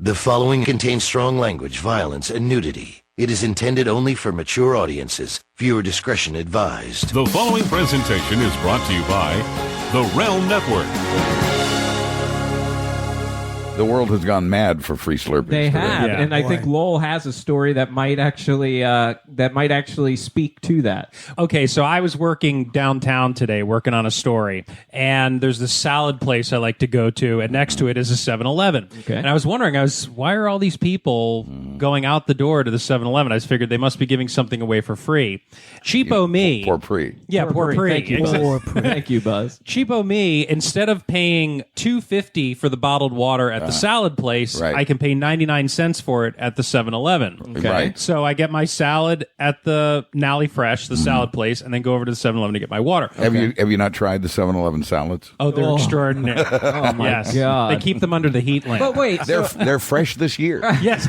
The following contains strong language, violence, and nudity. It is intended only for mature audiences. Viewer discretion advised. The following presentation is brought to you by the Realm Network. The world has gone mad for free Slurpees. They have, Yeah, and I think Lowell has a story that might actually speak to that. Okay, so I was working downtown today, working on a story, and there's this salad place I like to go to, and next to it is a 7-Eleven. Okay. And I was wondering, why are all these people going out the door to the 7-Eleven? I just figured they must be giving something away for free. Cheapo me. Poor pre. Yeah, poor pre. Thank you, Buzz. Thank you, Buzz. Cheapo me, instead of paying $2.50 for the bottled water at the salad place, right. I can pay 99 cents for it at the 7-Eleven. Okay. Right. So I get my salad at the Nally Fresh, the salad place, and then go over to the 7-Eleven to get my water. Have you not tried the 7-Eleven salads? Oh, they're extraordinary. Oh my Yes. God! They keep them under the heat lamp. But wait, They're fresh this year. Yes.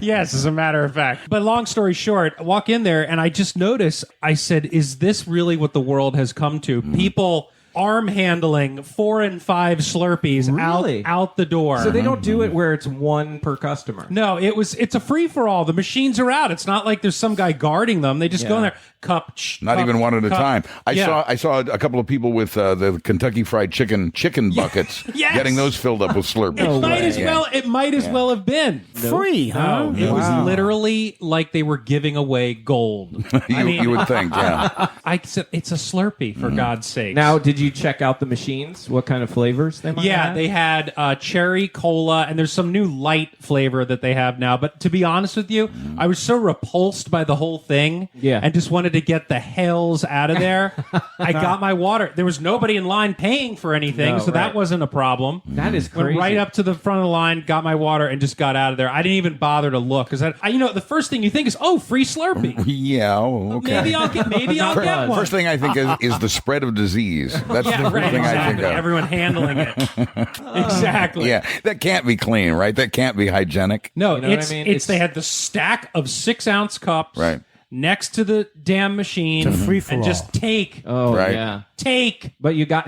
Yes, as a matter of fact. But long story short, I walk in there and I just notice, I said, is this really what the world has come to? People arm handling 4 and 5 Slurpees Really? out the door. so they don't do it where it's one per customer. No, it's a free for all. The machines are out. It's not like there's some guy guarding them. They just go in there, cup, Not even one at a cup. time. I Yeah. saw a couple of people with the Kentucky Fried Chicken buckets, Yes. getting those filled up with Slurpees. It might as well have been Free, huh? It was literally like they were giving away gold. You would think, yeah. I said it's a Slurpee, for God's sake. Now, did you check out the machines? What kind of flavors they might have? They had cherry cola, and there's some new light flavor that they have now. But to be honest with you, I was so repulsed by the whole thing, and just wanted to get the hells out of there. I got my water. There was nobody in line paying for anything, so that wasn't a problem. That is crazy. Went right up to the front of the line, got my water, and just got out of there. I didn't even bother to look because the first thing you think is, oh, free Slurpee. Yeah, okay. Maybe I'll get one. First thing I think is the spread of disease. That's the first thing I think of. Everyone handling it. Exactly. Yeah, that can't be clean, right? That can't be hygienic. No, You know what it's I mean? it's they had the stack of 6-ounce cups Right. next to the damn machine, It's a free-for-all. and just take. Oh Right. yeah. Take. But you got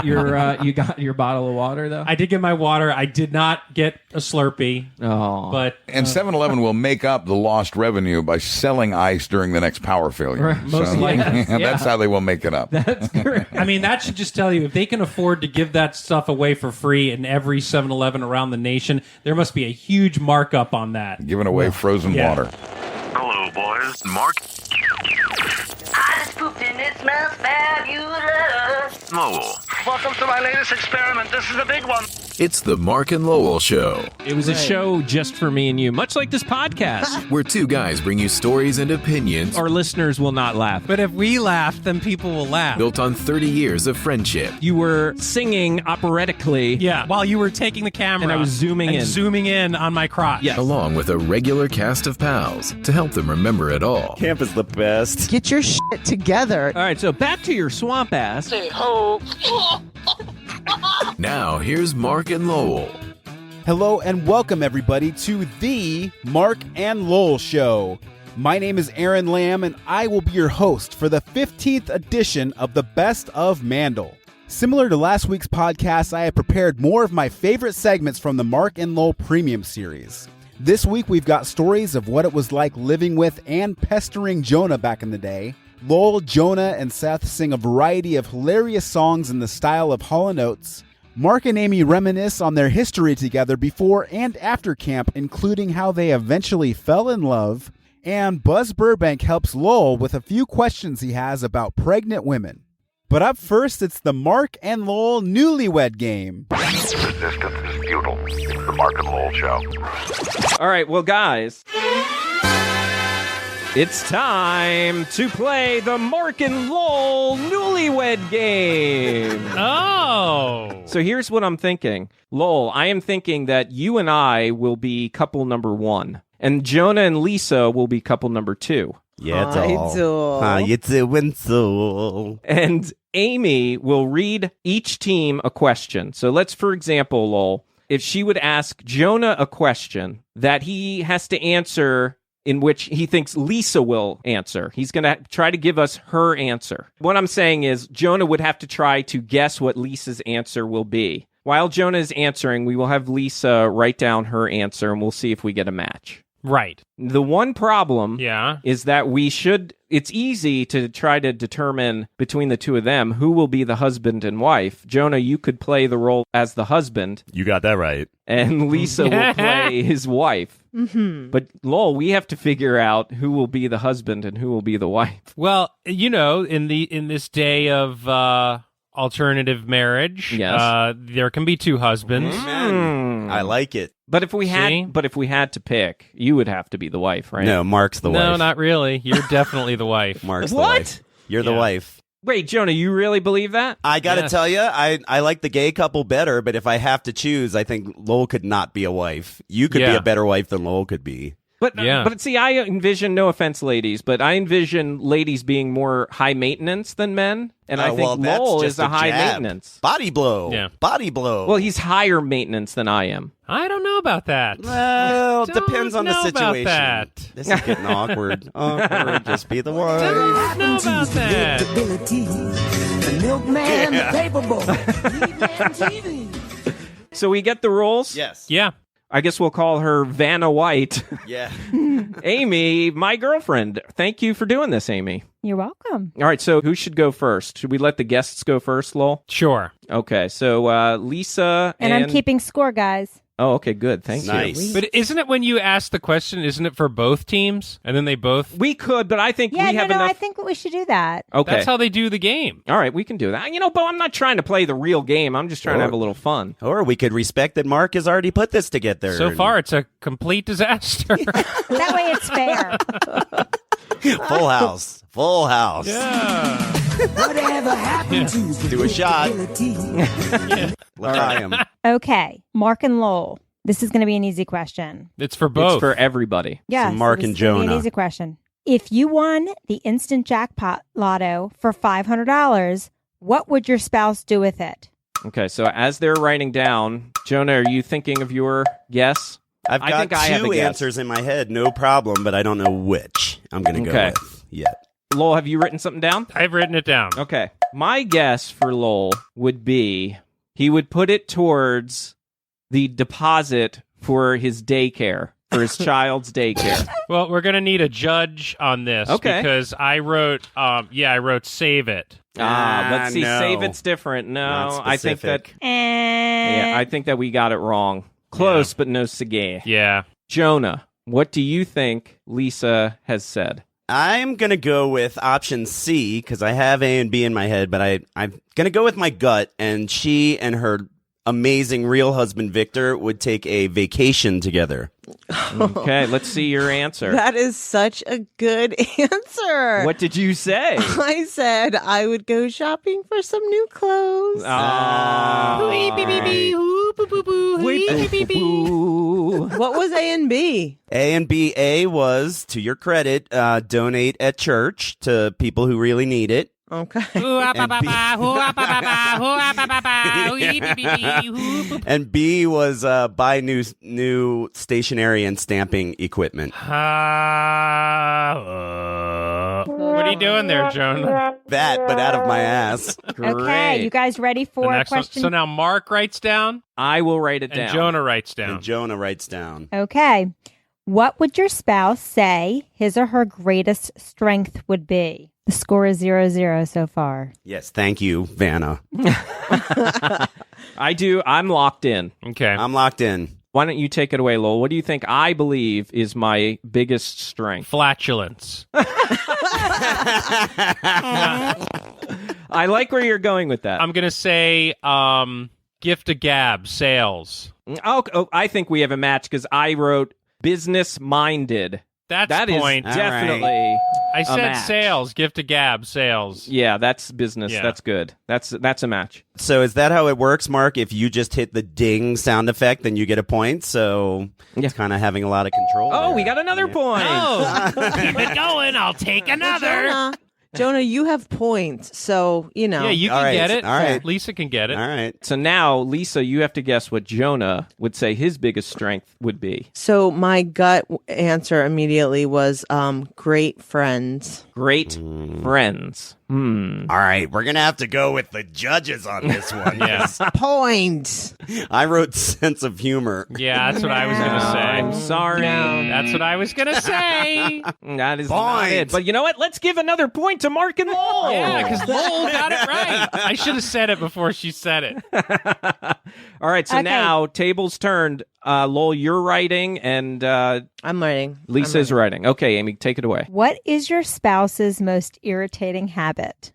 your bottle of water though. I did get my water. I did not get a Slurpee, Oh, but And 7-Eleven will make up the lost revenue by selling ice during the next power failure. Right. Most likely. Yeah. That's how they will make it up. that's great. I mean, that should just tell you if they can afford to give that stuff away for free in every 7-Eleven around the nation, there must be a huge markup on that. Giving away frozen Yeah. water. Hello, boys. Mark I just pooped and it smells fabulous. Lowell. Welcome to my latest experiment. This is a big one. It's the Marc and Lowell Show, It was a show just for me and you, much like this podcast. where two guys bring you stories and opinions Our listeners will not laugh. But if we laugh, then people will laugh. built on 30 years of friendship. You were singing operatically. Yeah, while you were taking the camera. And I was zooming in. Zooming in on my crotch. Yes. Along with a regular cast of pals to help them remember it all. Camp is the best. Get your shit together. All right, so back to your swamp ass. Say ho. Now, here's Marc and Lowell. Hello and welcome everybody to the Marc and Lowell Show. My name is Aaron Lamb and I will be your host for the 15th edition of the Best of MandL. Similar to last week's podcast, I have prepared more of my favorite segments from the Marc and Lowell Premium Series. This week we've got stories of what it was like living with and pestering Jonah back in the day. Lowell, Jonah, and Seth sing a variety of hilarious songs in the style of Hall & Oates. Marc and Amy reminisce on their history together before and after camp, including how they eventually fell in love. And Buzz Burbank helps Lowell with a few questions he has about pregnant women. But up first, it's the Marc and Lowell Newlywed Game. Resistance is futile. It's the Marc and Lowell Show. All right, well, guys, it's time to play the Marc and Lowell Newlywed Game. Oh. So here's what I'm thinking. Lowell, I am thinking that you and I will be couple number 1, and Jonah and Lisa will be couple number 2. Yeah, How you doing, so? And Amy will read each team a question. So let's, for example, Lowell, if she would ask Jonah a question that he has to answer in which he thinks Lisa will answer. He's going to try to give us her answer. What I'm saying is Jonah would have to try to guess what Lisa's answer will be. while Jonah is answering, we will have Lisa write down her answer, and we'll see if we get a match. Right. The one problem Yeah. is that it's easy to try to determine between the two of them who will be the husband and wife. Jonah, you could play the role as the husband. You got that right. And Lisa will play his wife. Mm-hmm. But Lowell, we have to figure out who will be the husband and who will be the wife. Well, in this day of alternative marriage, yes. There can be two husbands. I like it. But if we had to pick, you would have to be the wife, right? No, Mark's the wife. No, not really. You're definitely the wife. Mark's the What? wife. You're the wife. Wait, Jonah, you really believe that? I got to Yes. tell you, I like the gay couple better, but if I have to choose, I think Lowell could not be a wife. You could be Yeah. a better wife than Lowell could be. But see, I envision, no offense, ladies, but I envision ladies being more high maintenance than men, and I think that's Lowell just is a high jab. maintenance. Body blow. Yeah. Body blow. Well, he's higher maintenance than I am. I don't know about that. Well, it Don't depends on the know about situation. that. This is getting awkward. Just be the one. Don't know about that. The milkman, the paperboy. So we get the rules? Yes. Yeah. I guess we'll call her Vanna White. Yeah. Amy, my girlfriend. Thank you for doing this, Amy. You're welcome. All right, so who should go first? Should we let the guests go first, Lowell? Sure. Okay, so Lisa And I'm keeping score, guys. Oh, okay, good. Thank Nice. you. But isn't it when you ask the question, isn't it for both teams? And then they both... We could, but I think Yeah, we have no, enough... I think we should do that. Okay. That's how they do the game. All right, we can do that. But I'm not trying to play the real game. I'm just trying to have a little fun. Or we could respect that Mark has already put this together. So far, it's a complete disaster. That way it's fair. Full house. Full house. Yeah. Whatever happened to Do a shot. L'chaim. Okay, Marc and Lowell. This is going to be an easy question. It's for both. It's for everybody. Yeah, Marc this and is gonna be Jonah. An easy question. If you won the instant jackpot lotto for $500, what would your spouse do with it? Okay, so as they're writing down, Jonah, are you thinking of your guess? I've I got think I have a two guess. answers in my head, no problem, but I don't know which I'm going to go Okay. with yet. Lowell, have you written something down? I've written it down. Okay. My guess for Lowell would be he would put it towards the deposit for his daycare, for his child's daycare. Well, we're going to need a judge on this. Okay. Because I wrote, I wrote save it. Let's see. no. Save it's different. No, Not I think that. specific. Yeah, I think that we got it wrong. Close, but no cigar. Yeah. Jonah, what do you think Lisa has said? I'm going to go with option C because I have A and B in my head, but I'm going to go with my gut, and she and her amazing real husband, Victor, would take a vacation together. Okay, let's see your answer. That is such a good answer. What did you say? I said I would go shopping for some new clothes. What was A and B? A and B. A was, to your credit, donate at church to people who really need it. Okay. And B was buy new stationery and stamping equipment. What are you doing there, Jonah? That, but out of my ass. Okay, you guys ready The for a next one. question? So now Mark writes down, I will write it and down. Jonah writes down. And Jonah writes down. Okay. What would your spouse say his or her greatest strength would be? The score is 0-0 so far. Yes, thank you, Vanna. I do. I'm locked in. Okay. I'm locked in. Why don't you take it away, Lowell? What do you think I believe is my biggest strength? Flatulence. I like where you're going with that. I'm going to say gift a gab, sales. Oh, I think we have a match because I wrote business-minded. That is point. definitely I a said match. sales, gift a gab, sales. Yeah, that's business. Yeah. That's good. That's a match. So is that how it works, Mark? If you just hit the ding sound effect, then you get a point. So it's kind of having a lot of control. Oh, there. we got another point. Oh, keep it going. I'll take another. Jonah, you have points, so, you know. Yeah, you All can right, get it. all right. Lisa can get it. All right. So now, Lisa, you have to guess what Jonah would say his biggest strength would be. So my gut answer immediately was great friends. Great friends. All right, we're gonna have to go with the judges on this one. Yes. Point. I wrote sense of humor. Yeah, that's what I was gonna say. I'm sorry. That's what I was gonna say. That is not it. But you know what? Let's give another point to Marc and Lowell. Yeah, because Lowell got it right. I should have said it before she said it. All right, so Okay. now tables turned. Lowell, you're writing, and I'm writing. Lisa's writing. Okay, Amy, take it away. What is your spouse's most irritating habit?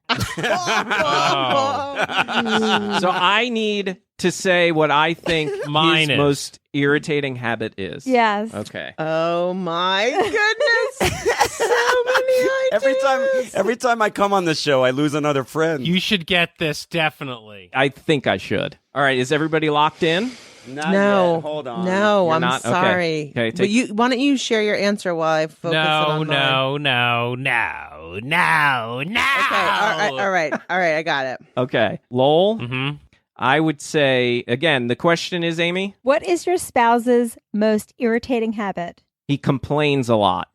So I need to say what I think Mine his is. most irritating habit is. Yes. Okay. Oh my goodness. So many ideas. Every time I come on this show, I lose another friend. You should get this, definitely. I think I should. All right, is everybody locked in? Not No. yet. Hold on. No, You're I'm not? Okay. sorry. Okay, But take- why don't you share your answer while I focus on mine? No. Okay, all right, I got it. Okay. Lowell, Mm-hmm. I would say, again, the question is, Amy? What is your spouse's most irritating habit? He complains a lot.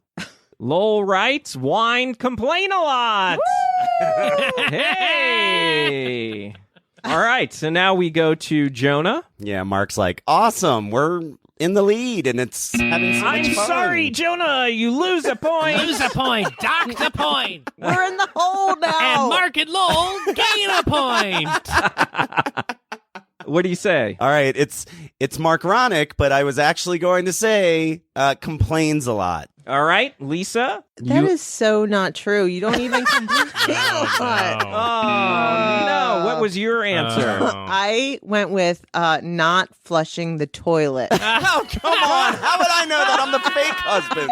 Lowell writes, whine, complain a lot. Hey. All right, so now we go to Jonah. Yeah, Mark's like, awesome. We're in the lead, and it's having so much I'm fun. sorry, Jonah, you lose a point. Lose a point. Dock the point. We're in the hole now. And Marc and Lowell gain a point. What do you say? All right, it's Mark Ronick, but I was actually going to say complains a lot. All right, Lisa. That is so not true. You don't even complain a lot. Oh, no. What was your answer? I went with not flushing the toilet. Oh, come on. How would I know that? I'm the fake husband.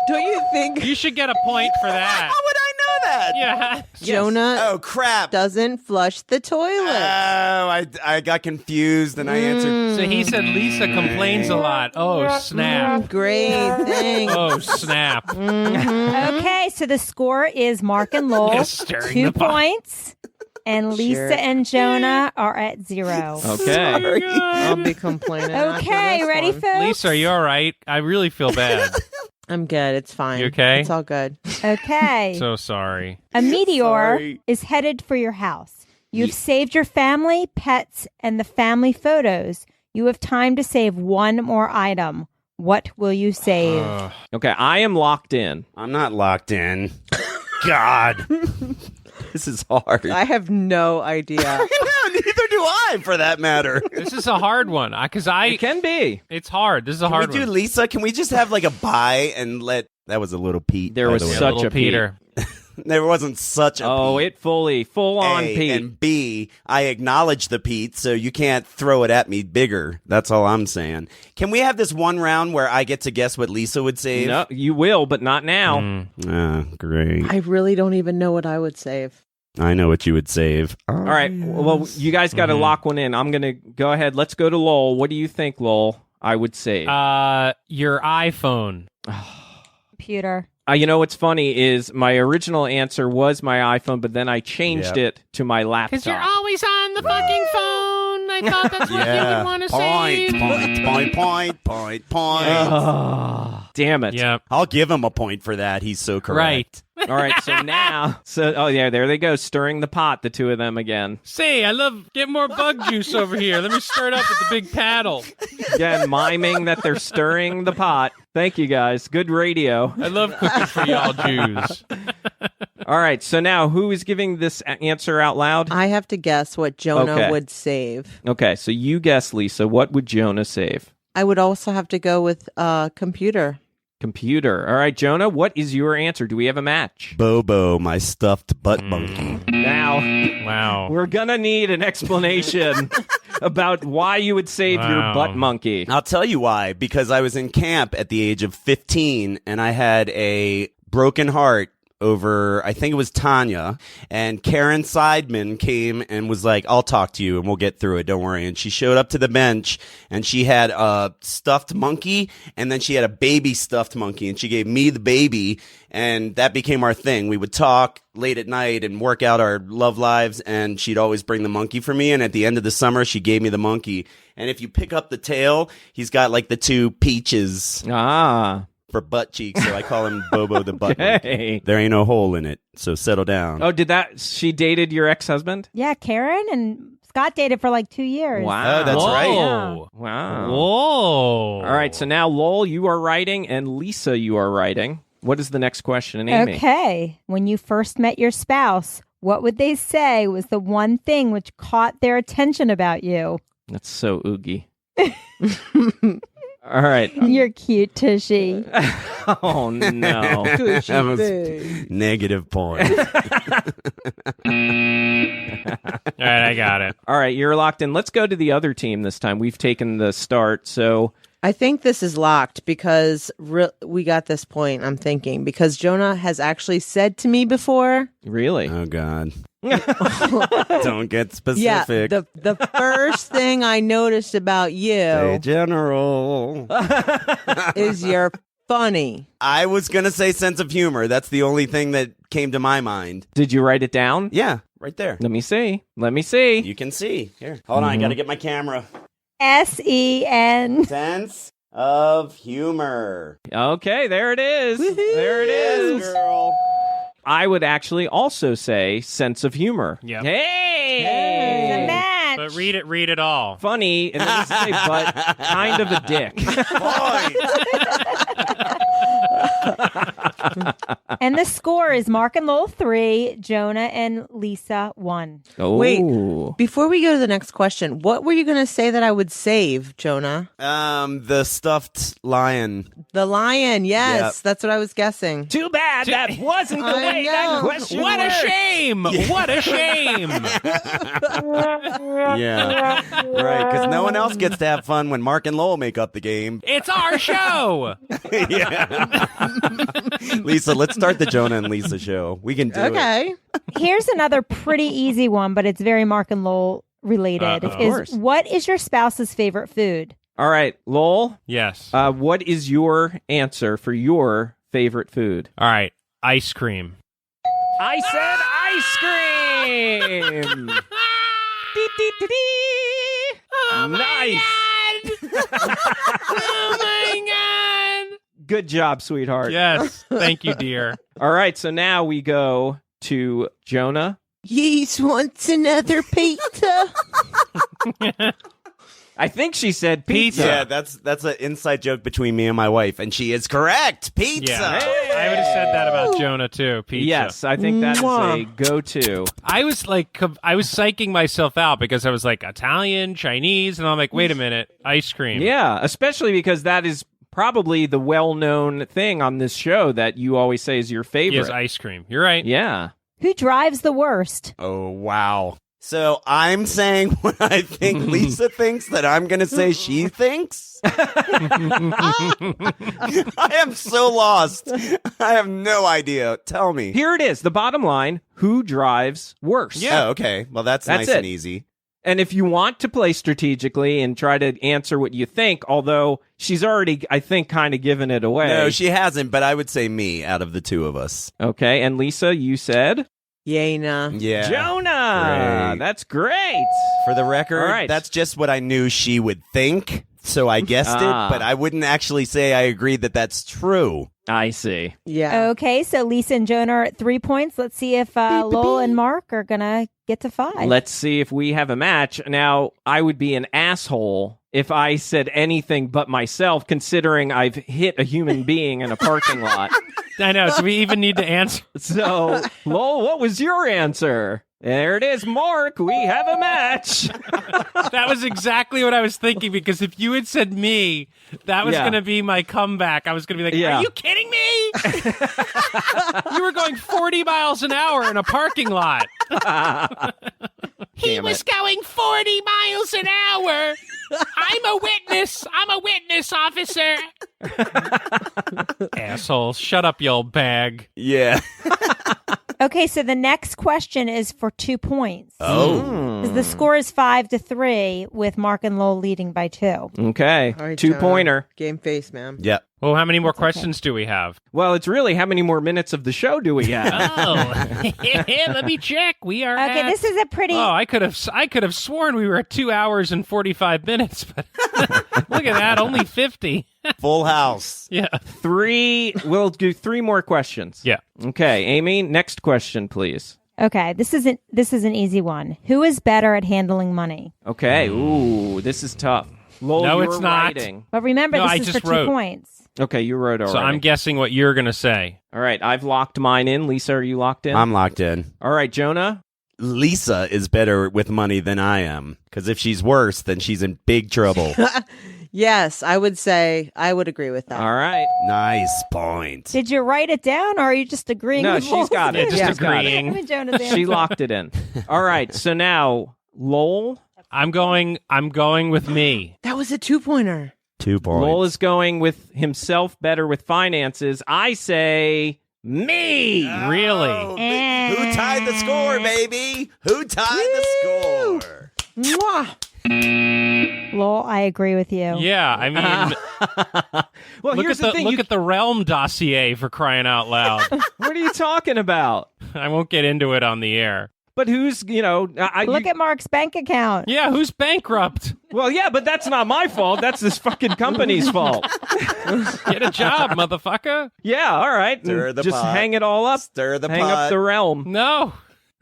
Don't you think You should get a point for that. How would I know that? Yeah. Jonah Oh, crap. doesn't flush the toilet? Oh, I got confused and I answered. So he said Lisa complains a lot. Oh, snap. Great, thanks. Oh, snap. Okay, so the score is Marc and Lowell, Yes, stirring 2 the pot. points, and Lisa Sure. and Jonah are at 0. Okay. I'll be complaining. after Okay, this ready, one. folks? Lisa, are you all right? I really feel bad. I'm good. It's fine. You okay? It's all good. Okay. So sorry. A meteor Sorry. is headed for your house. You've saved your family, pets, and the family photos. You have time to save one more item. What will you save? Okay, I am locked in. I'm not locked in. God. This is hard. I have no idea. I know, neither do I, for that matter. This is a hard one because It can be. it's hard. This is a Can we hard do one. Lisa? Can we just have like a bye and let... That was a little Pete. There by was the way. such Little a Peter. There wasn't such a Oh, Pete. it full on A, Pete. And B, I acknowledge the Pete, so you can't throw it at me bigger. That's all I'm saying. Can we have this one round where I get to guess what Lisa would save? No, you will, but not now. Great. I really don't even know what I would save. I know what you would save. All right. Well, you guys got to lock one in. I'm going to go ahead. Let's go to Lowell. What do you think, Lowell, I would save? Your iPhone. Computer. You know what's funny is my original answer was my iPhone, but then I changed it to my laptop. Because you're always on the fucking phone. I thought that's what you would want to say. Point. Damn it. Yep. I'll give him a point for that. He's so correct. Right. All right, so now, there they go, stirring the pot, the two of them again. Say, I love get more bug juice over here. Let me stir it up with the big paddle. Again, miming that they're stirring the pot. Thank you, guys. Good radio. I love cooking for y'all Jews. All right, so now who is giving this answer out loud? I have to guess what Jonah Okay. would save. Okay, so you guess, Lisa. What would Jonah save? I would also have to go with computer. Computer. All right, Jonah, what is your answer? Do we have a match? Bobo, my stuffed butt monkey. Now, Wow. we're going to need an explanation about why you would save your Wow. butt monkey. I'll tell you why. Because I was in camp at the age of 15 and I had a broken heart over, I think it was Tanya, and Karen Seidman came and was like, I'll talk to you and we'll get through it, don't worry. And she showed up to the bench and she had a stuffed monkey and then she had a baby stuffed monkey and she gave me the baby and that became our thing. We would talk late at night and work out our love lives and she'd always bring the monkey for me and at the end of the summer she gave me the monkey. And if you pick up the tail, he's got like the two peaches. Ah. for butt cheeks, so I call him Bobo the butt. Okay. There ain't no hole in it, so settle down. Oh, she dated your ex-husband? Yeah, Karen and Scott dated for like 2 years. Wow. Oh, that's right. Yeah. Wow. Whoa. All right, so now Lowell, you are writing, and Lisa, you are writing. What is the next question, Amy? Okay. When you first met your spouse, what would they say was the one thing which caught their attention about you? That's so oogie. All right. You're cute, Tushy. Oh, no. That was negative point. All right, I got it. All right, you're locked in. Let's go to the other team this time. We've taken the start, so... I think this is locked because we got this point, I'm thinking, because Jonah has actually said to me before. Really? Oh, God. Don't get Yeah, specific. the first thing I noticed about you Say general. is you're funny. I was going to say sense of humor. That's the only thing that came to my mind. Did you write it down? Yeah, right there. Let me see. You can see. Here. Hold on, I got to get my camera. SEN. Sense of humor. Okay, there it is. There it is. Yes, girl. I would actually also say sense of humor. Yep. Hey! The match. But read it all. Funny, and it doesn't say but, kind of a dick. And the score is Marc and Lowell 3, Jonah and Lisa 1. Oh. Wait, before we go to the next question, what were you going to say that I would save, Jonah? The stuffed lion. The lion, yes. Yep. That's what I was guessing. Too bad that wasn't the way that question What a worked. shame! What a shame! Yeah, right, because no one else gets to have fun when Marc and Lowell make up the game. It's our show! Yeah. Lisa, let's start the Jonah and Lisa show. We can do it. Okay. Here's another pretty easy one, but it's very Marc and Lowell related. Of course. What is your spouse's favorite food? All right, Lowell. Yes. What is your answer for your favorite food? All right, ice cream. I said ice cream! Oh nice! Oh my god! Good job, sweetheart. Yes, thank you, dear. All right, so now we go to Jonah. Yeast wants another pizza. I think she said pizza. Yeah, that's an inside joke between me and my wife, and she is correct. Pizza. Yeah, I would have said that about Jonah too. Pizza. Yes, I think that is a go-to. I was psyching myself out because I was like Italian, Chinese, and I'm like, wait a minute, ice cream. Yeah, especially because that is probably the well-known thing on this show that you always say is your favorite. Yes, ice cream. You're right. Yeah. Who drives the worst? Oh, wow. So I'm saying what I think Lisa thinks that I'm going to say she thinks? I am so lost. I have no idea. Tell me. Here it is. The bottom line, who drives worse? Yeah. Oh, okay. Well, that's nice it. and easy. And if you want to play strategically and try to answer what you think, although she's already, I think, kind of given it away. No, she hasn't, but I would say me out of the two of us. Okay. And Lisa, you said? Yena. Yeah. Jonah. Great. That's great. For the record, All right. that's just what I knew she would think. So I guessed it, but I wouldn't actually say I agree that that's true. I see. Yeah. Okay, so Lisa and Jonah are at 3 points. Let's see if Lowell and Marc are going to get to 5. Let's see if we have a match. Now, I would be an asshole if I said anything but myself, considering I've hit a human being in a parking lot. I know. So we even need to answer. So, Lowell, what was your answer? There it is, Marc. We have a match. That was exactly what I was thinking, because if you had said me, that was going to be my comeback. I was going to be like, are you kidding me? You were going 40 miles an hour in a parking lot. He was going 40 miles an hour. I'm a witness, officer. Asshole. Shut up, you old bag. Yeah. Okay, so the next question is for 2 points. Oh. The score is 5-3 with Marc and Lowell leading by 2. Okay. All right, 2-pointer. Game face, man. Yep. Well, how many more questions do we have? Well, it's really how many more minutes of the show do we have? Let me check. We are Okay, this is a pretty. Oh, I could have sworn we were at 2 hours and 45 minutes, but look at that, only 50. Full house. Yeah. We'll do 3 more questions. Yeah. Okay, Amy, next question, please. Okay, this is an easy one. Who is better at handling money? Okay. Ooh, this is tough. Lowell, No, you it's were not. writing. But remember, No, I this is just for 2 wrote. points. Okay, you wrote already. So I'm guessing what you're going to say. All right, I've locked mine in. Lisa, are you locked in? I'm locked in. All right, Jonah? Lisa is better with money than I am. Because if she's worse, then she's in big trouble. Yes, I would agree with that. All right. Nice point. Did you write it down, or are you just agreeing? No, with she's Lowell's got it. answer? Just agreeing. Him and Jonah's She answer. locked it in. All right, so now, Lowell? I'm going with me. That was a 2-pointer. 2 points. Lowell is going with himself better with finances. I say me. Really? Who tied the score, baby? Who tied the score? Mwah. Lowell, I agree with you. Yeah, I mean, Well, look here's at the thing. look at the Realm dossier, for crying out loud. What are you talking about? I won't get into it on the air. But who's, Look at Mark's bank account. Yeah, who's bankrupt? Well, yeah, but that's not my fault. That's this fucking company's fault. Get a job, motherfucker. Yeah, all right. Stir the Just pot. hang it all up. Stir the hang pot. up the realm. No.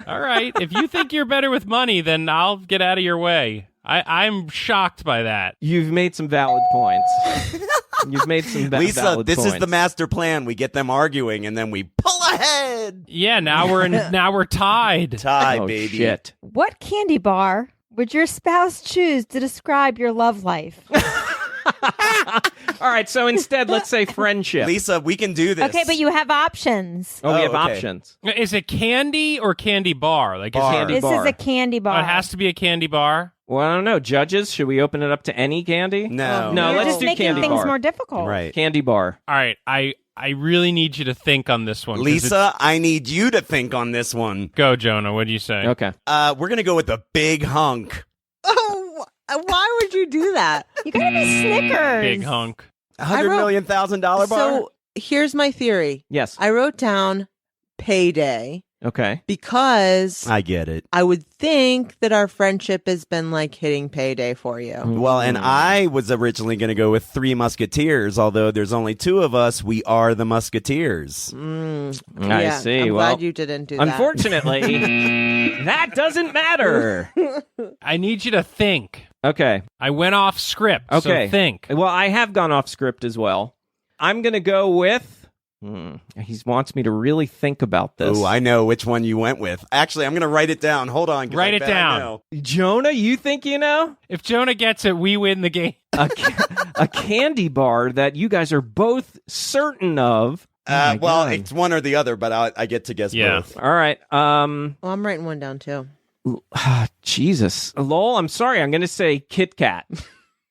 All right. If you think you're better with money, then I'll get out of your way. I'm shocked by that. You've made some valid points. You've made some Lisa, valid this points. is the master plan. We get them arguing, and then we pull ahead. Yeah, now we're tied. Tie, Oh, baby. shit. What candy bar would your spouse choose to describe your love life? All right, so instead, let's say friendship. Lisa, we can do this. Okay, but you have options. Oh, we have okay. options. Is it candy or candy bar? Like Bar. Is candy This bar. is a candy Oh, bar. it has to be a candy bar. Well, I don't know. Judges, should we open it up to any candy? No. No, You're let's just do making candy things bar. more difficult. Right. Candy bar. All right, I really need you to think on this one. 'cause Lisa, I need you to think on this one. go, Jonah. What do you say? Okay. We're going to go with the big hunk. Oh, why would you do that? You gotta be Snickers. Big hunk. $100 million bar? So here's my theory. Yes. I wrote down payday Okay. because I get it. I would think that our friendship has been like hitting payday for you. Well, and I was originally going to go with 3 Musketeers, although there's only 2 of us. We are the Musketeers. I Yeah, see. I'm Well, glad you didn't do that. unfortunately, that doesn't matter. I need you to think. Okay. I went off script. Okay. So think. Well, I have gone off script as well. I'm going to go with... He wants me to really think about this. Oh, I know which one you went with. Actually, I'm going to write it down. Hold on. 'cause Write I it bet I down. know. Jonah, you think you know? If Jonah gets it, we win the game. A candy bar that you guys are both certain of. Oh my Well, God. it's one or the other, but I get to guess both. All right. Well, I'm writing one down too. Jesus. Lowell, I'm sorry. I'm going to say Kit Kat.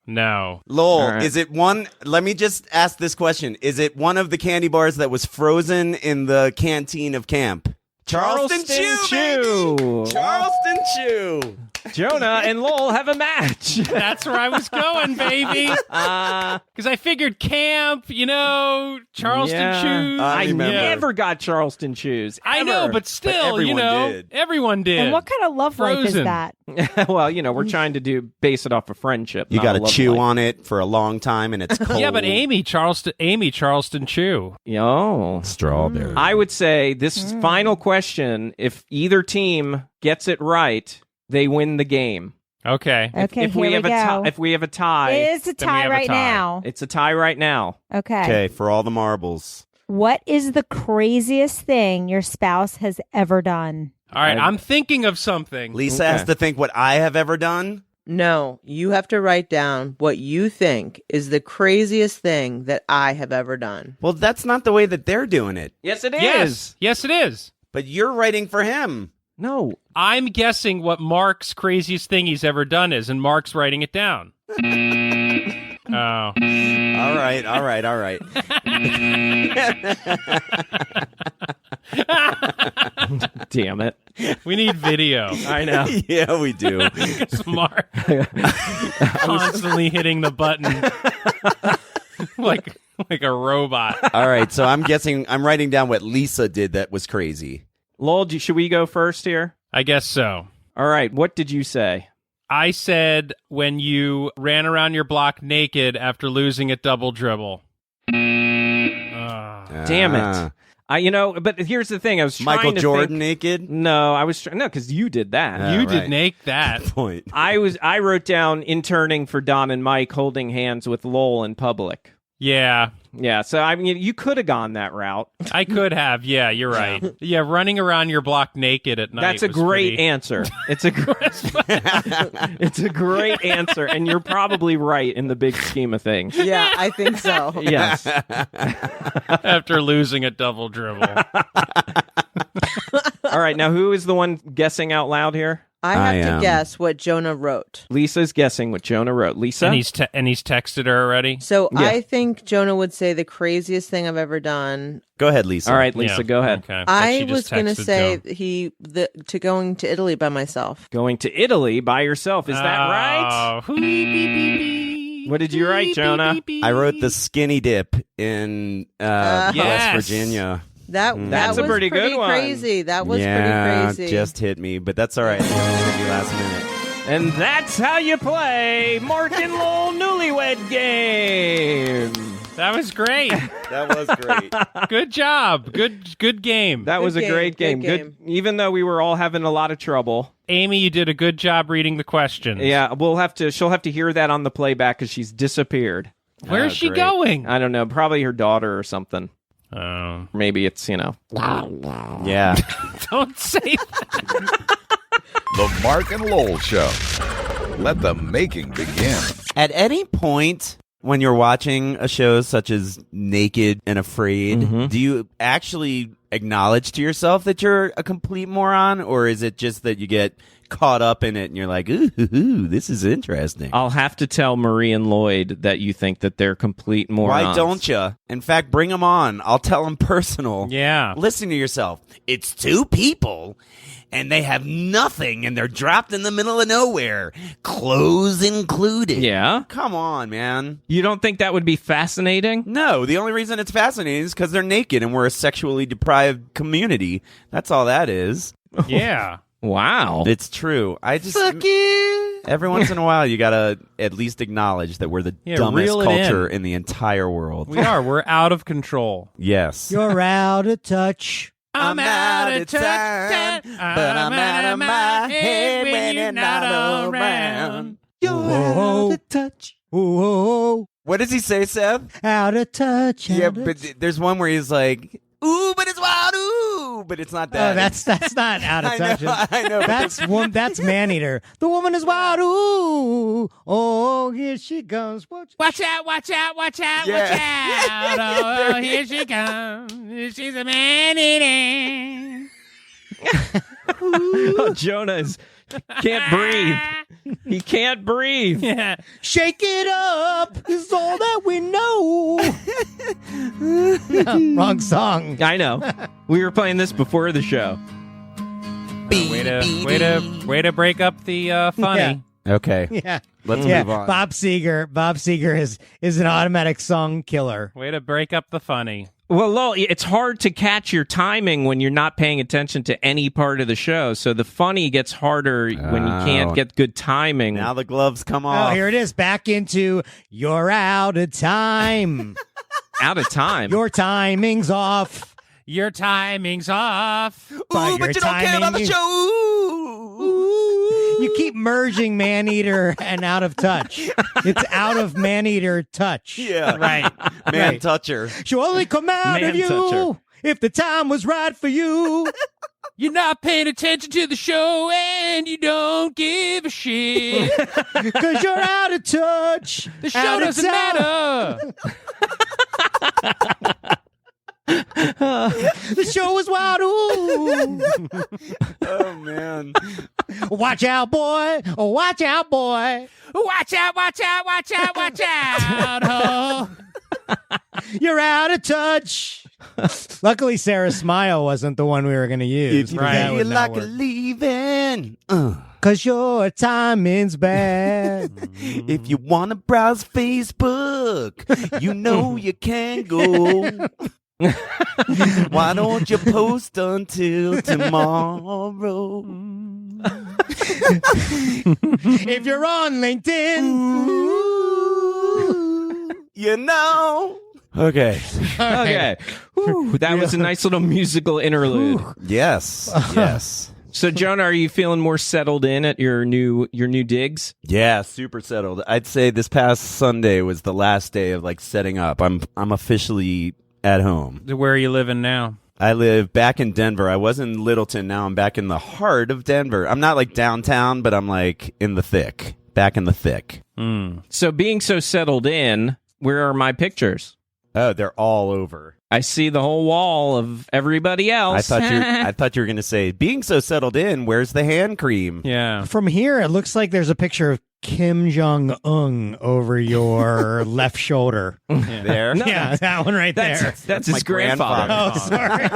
No. Lowell, All right. is it one? Let me just ask this question. Is it one of the candy bars that was frozen in the canteen of camp? Charleston Chew, baby! Charleston Chew. Jonah and Lowell have a match. That's where I was going, baby. Because I figured camp, Charleston Chews. I remember. never got Charleston Chews. I know, ever. but still, everyone did. everyone did. And what kind of love life is Frozen. that? Well, we're trying to base it off of friendship. You got to chew on it for a long time, and it's cold. Yeah, but Amy Charleston Chew. Yo. Strawberry. I would say this final question, if either team gets it right, they win the game. Okay. Okay, if here we we have go. if we have a tie, It is a then we tie have a right tie. now. it's a tie right now. Okay. Okay, for all the marbles. What is the craziest thing your spouse has ever done? All right, I'm thinking of something. Lisa has to think what I have ever done. No, you have to write down what you think is the craziest thing that I have ever done. Well, that's not the way that they're doing it. Yes, it is. Yes, it is. But you're writing for him. No. I'm guessing what Mark's craziest thing he's ever done is, and Mark's writing it down. Oh. All right. Damn it. We need video. I know. Yeah, we do. Mark constantly hitting the button. like like a robot. All right, so I'm writing down what Lisa did that was crazy. Lowell, should we go first here? I guess so. All right, what did you say? I said when you ran around your block naked after losing at double dribble. Damn it. But here's the thing. I was trying Michael to Jordan think, naked? No, I was no, because you did that. You did make that. Good point. I wrote down interning for Don and Mike holding hands with Lowell in public. Yeah. Yeah, so I mean, you could have gone that route. I could have. Yeah, you're right. Yeah, running around your block naked at night. That's a great answer. It's a it's a great answer, and you're probably right in the big scheme of things. Yeah, I think so. Yes. After losing a double dribble. All right, now who is the one guessing out loud here? I have to guess what Jonah wrote. Lisa's guessing what Jonah wrote. Lisa? And he's texted her already? So I think Jonah would say the craziest thing I've ever done. Go ahead, Lisa. All right, Lisa, go ahead. Okay. I was going to say to going to Italy by myself. Going to Italy by yourself. Is that right? What did you write, Jonah? I wrote the skinny dip in West Virginia. That's a pretty good one. Crazy. That was pretty crazy. Just hit me, but that's all right. Last minute. And that's how you play Marc and Lowell Newlywed Game. That was great. That was great. Good job. Good game. That was a great game. Good. Even though we were all having a lot of trouble. Amy, you did a good job reading the questions. Yeah, she'll have to hear that on the playback because she's disappeared. Where is she going? I don't know. Probably her daughter or something. Oh. Maybe it's, Yeah. Don't say that. The Marc and Lowell Show. Let the making begin. At any point when you're watching a show such as Naked and Afraid, do you actually acknowledge to yourself that you're a complete moron, or is it just that you get caught up in it and you're like, ooh, this is interesting? I'll have to tell Marie and Lloyd that you think that they're complete morons. Why don't you? In fact, bring them on. I'll tell them personal. Yeah. Listen to yourself. It's two people, and they have nothing, and they're dropped in the middle of nowhere, clothes included. Yeah? Come on, man. You don't think that would be fascinating? No, the only reason it's fascinating is because they're naked, and we're a sexually deprived community. That's all that is. Yeah. Wow. It's true. Fuck you. Every once in a while, you gotta at least acknowledge that we're the dumbest reel it culture in the entire world. We are. We're out of control. Yes. You're out of touch. I'm out of touch, but I'm out of my head when you're not around. You're out of touch. Whoa. What does he say, Seth? Out of touch. Yeah, but there's one where he's like, ooh, but it's wild, ooh, but it's not that. Oh, that's not out of touch. I know. That's Maneater. The woman is wild. Ooh, oh, here she comes. Watch out, watch out, watch out, Yeah. watch out. Oh, here she comes. She's a man-eater. Oh, Jonah can't breathe. He can't breathe. Yeah. Shake it up is all that we know. Wrong song. I know. We were playing this before the show. Way to break up the funny. Okay. Yeah. Let's move on. Bob Seger is an automatic song killer. Way to break up the funny. Well, Lowell, it's hard to catch your timing when you're not paying attention to any part of the show. So the funny gets harder when you can't get good timing. Now the gloves come off. Oh, here it is. Back into You're Out of Time. Out of time. Your timing's off. Your timing's off. Ooh, but you don't care about the show. You keep merging Maneater and Out of Touch. It's Out of Maneater Touch. Yeah. Right. Man toucher. She'll only come out of you Man-toucher. if the time was right for you. You're not paying attention to the show and you don't give a shit. Because you're out of touch. The show Out of doesn't time. matter. The show was wild. Ooh. Oh, man. Watch out, boy. Oh, watch out, boy. Watch out, watch out, watch out, watch out. Oh. You're out of touch. Luckily, Sarah's smile wasn't the one we were going to use. If you That feel would not like work. leaving. 'cause your timing's bad. If you want to browse Facebook, you know you can go. Why don't you post until tomorrow? If you're on LinkedIn, you know. Okay. Okay. Whew, that was a nice little musical interlude. Yes. Yes. So, Jonah, are you feeling more settled in at your new digs? Yeah, super settled. I'd say this past Sunday was the last day of like setting up. I'm officially at home. Where are you living now? I live back in Denver. I was in Littleton. Now I'm back in the heart of Denver. I'm not like downtown, but I'm like in the thick. Back in the thick. So, being so settled in, where are my pictures? Oh, they're all over. I see the whole wall of everybody else. I thought you were going to say, being so settled in, where's the hand cream? Yeah. from here, it looks like there's a picture of Kim Jong-un over your left shoulder. There? No, Yeah, that one right there. That's his my grandfather. Oh, sorry.